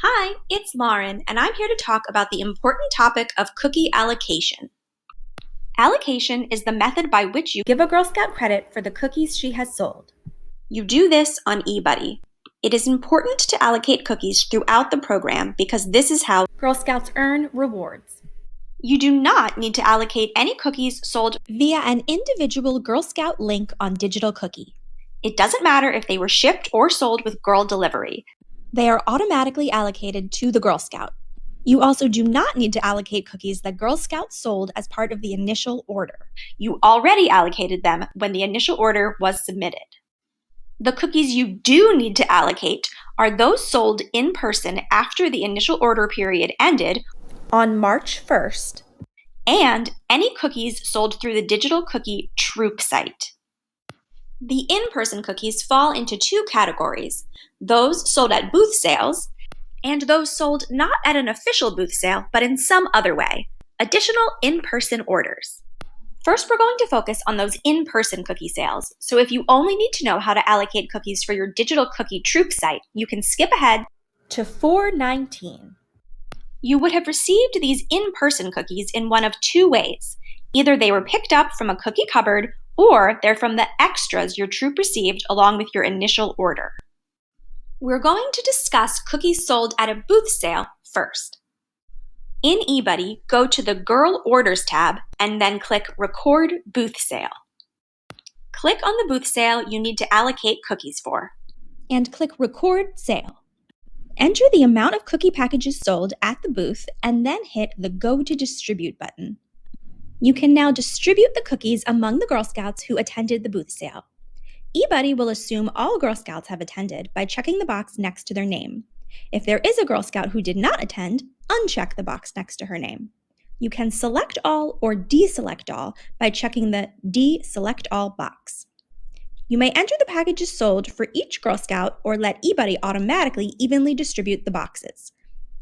Hi, it's Lauren, and I'm here to talk about the important topic of cookie allocation. Allocation is the method by which you give a Girl Scout credit for the cookies she has sold. You do this on eBuddy. It is important to allocate cookies throughout the program because this is how Girl Scouts earn rewards. You do not need to allocate any cookies sold via an individual Girl Scout link on Digital Cookie. It doesn't matter if they were shipped or sold with Girl Delivery. They are automatically allocated to the Girl Scout. You also do not need to allocate cookies that Girl Scouts sold as part of the initial order. You already allocated them when the initial order was submitted. The cookies you do need to allocate are those sold in person after the initial order period ended on March 1st, and any cookies sold through the Digital Cookie Troop site. The in-person cookies fall into two categories: those sold at booth sales and those sold not at an official booth sale but in some other way, additional in-person orders. First, we're going to focus on those in-person cookie sales, so if you only need to know how to allocate cookies for your Digital Cookie Troop site, you can skip ahead to 419. You would have received these in-person cookies in one of two ways. Either they were picked up from a cookie cupboard, or they're from the extras your troop received along with your initial order. We're going to discuss cookies sold at a booth sale first. In eBuddy, go to the Girl Orders tab and then click Record Booth Sale. Click on the booth sale you need to allocate cookies for, and click Record Sale. Enter the amount of cookie packages sold at the booth and then hit the Go to Distribute button. You can now distribute the cookies among the Girl Scouts who attended the booth sale. eBuddy will assume all Girl Scouts have attended by checking the box next to their name. If there is a Girl Scout who did not attend, uncheck the box next to her name. You can select all or deselect all by checking the Deselect All box. You may enter the packages sold for each Girl Scout or let eBuddy automatically evenly distribute the boxes.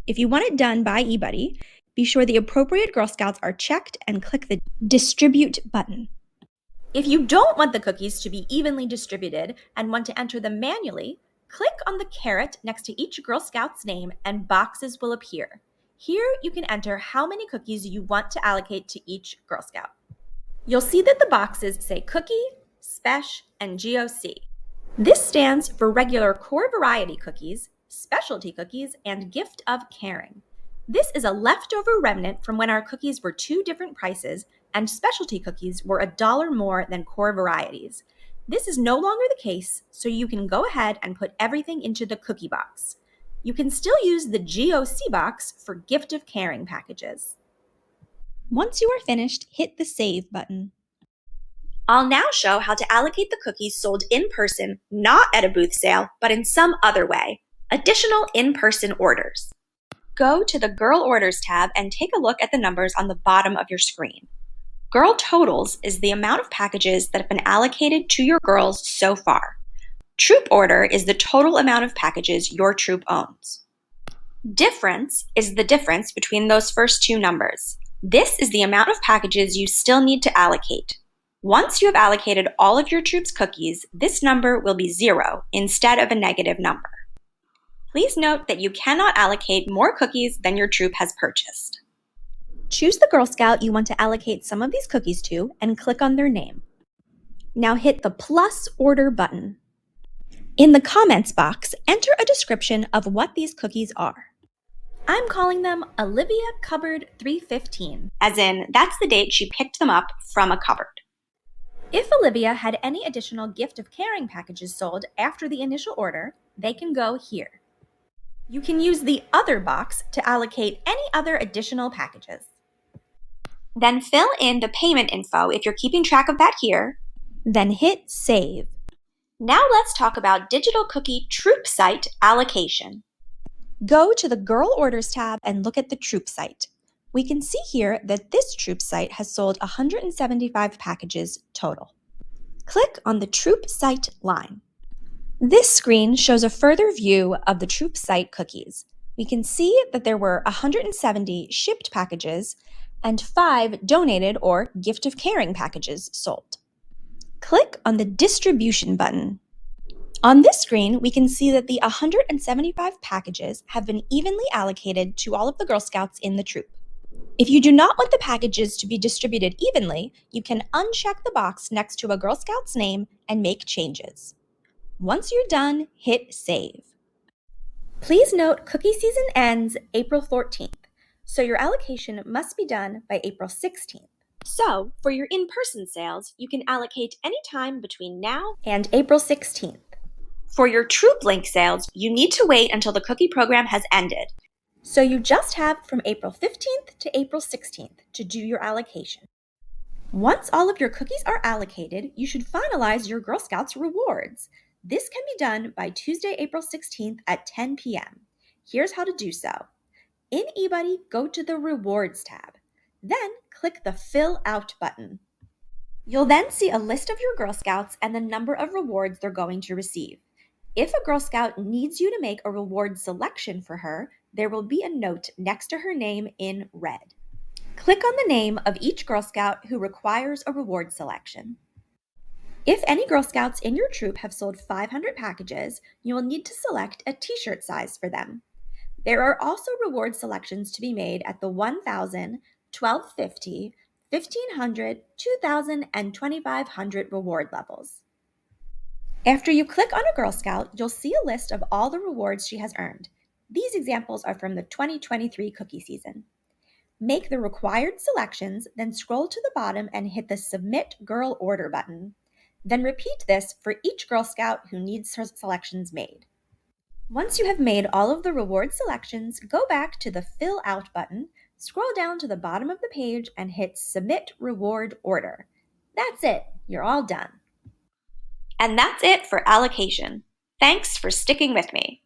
If you want it done by eBuddy, be sure the appropriate Girl Scouts are checked and click the Distribute button. If you don't want the cookies to be evenly distributed and want to enter them manually, click on the caret next to each Girl Scout's name and boxes will appear. Here you can enter how many cookies you want to allocate to each Girl Scout. You'll see that the boxes say Cookie, Spesh, and GOC. This stands for regular core variety cookies, specialty cookies, and gift of caring. This is a leftover remnant from when our cookies were two different prices and specialty cookies were $1 more than core varieties. This is no longer the case, so you can go ahead and put everything into the cookie box. You can still use the GOC box for gift of caring packages. Once you are finished, hit the Save button. I'll now show how to allocate the cookies sold in person, not at a booth sale, but in some other way, additional in-person orders. Go to the Girl Orders tab and take a look at the numbers on the bottom of your screen. Girl Totals is the amount of packages that have been allocated to your girls so far. Troop Order is the total amount of packages your troop owns. Difference is the difference between those first two numbers. This is the amount of packages you still need to allocate. Once you have allocated all of your troop's cookies, this number will be 0 instead of a negative number. Please note that you cannot allocate more cookies than your troop has purchased. Choose the Girl Scout you want to allocate some of these cookies to and click on their name. Now hit the Plus Order button. In the comments box, enter a description of what these cookies are. I'm calling them Olivia Cupboard 315, as in that's the date she picked them up from a cupboard. If Olivia had any additional gift of caring packages sold after the initial order, they can go here. You can use the Other box to allocate any other additional packages. Then fill in the payment info if you're keeping track of that here. Then hit Save. Now let's talk about Digital Cookie Troop Site allocation. Go to the Girl Orders tab and look at the Troop site. We can see here that this Troop site has sold 175 packages total. Click on the Troop site line. This screen shows a further view of the Troop site cookies. We can see that there were 170 shipped packages and 5 donated or gift of caring packages sold. Click on the Distribution button. On this screen, we can see that the 175 packages have been evenly allocated to all of the Girl Scouts in the troop. If you do not want the packages to be distributed evenly, you can uncheck the box next to a Girl Scout's name and make changes. Once you're done, hit Save. Please note cookie season ends April 14th, so your allocation must be done by April 16th. So, for your in-person sales, you can allocate any time between now and April 16th. For your Troop Link sales, you need to wait until the cookie program has ended. So you just have from April 15th to April 16th to do your allocation. Once all of your cookies are allocated, you should finalize your Girl Scouts rewards. This can be done by Tuesday, April 16th at 10 p.m. Here's how to do so. In eBuddy, go to the Rewards tab. Then click the Fill Out button. You'll then see a list of your Girl Scouts and the number of rewards they're going to receive. If a Girl Scout needs you to make a reward selection for her, there will be a note next to her name in red. Click on the name of each Girl Scout who requires a reward selection. If any Girl Scouts in your troop have sold 500 packages, you will need to select a t-shirt size for them. There are also reward selections to be made at the 1,000, 1,250, 1,500, 2,000, and 2,500 reward levels. After you click on a Girl Scout, you'll see a list of all the rewards she has earned. These examples are from the 2023 cookie season. Make the required selections, then scroll to the bottom and hit the Submit Girl Order button. Then repeat this for each Girl Scout who needs her selections made. Once you have made all of the reward selections, go back to the Fill Out button, scroll down to the bottom of the page, and hit Submit Reward Order. That's it. You're all done. And that's it for allocation. Thanks for sticking with me.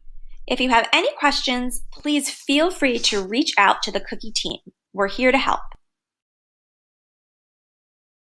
If you have any questions, please feel free to reach out to the Cookie team. We're here to help.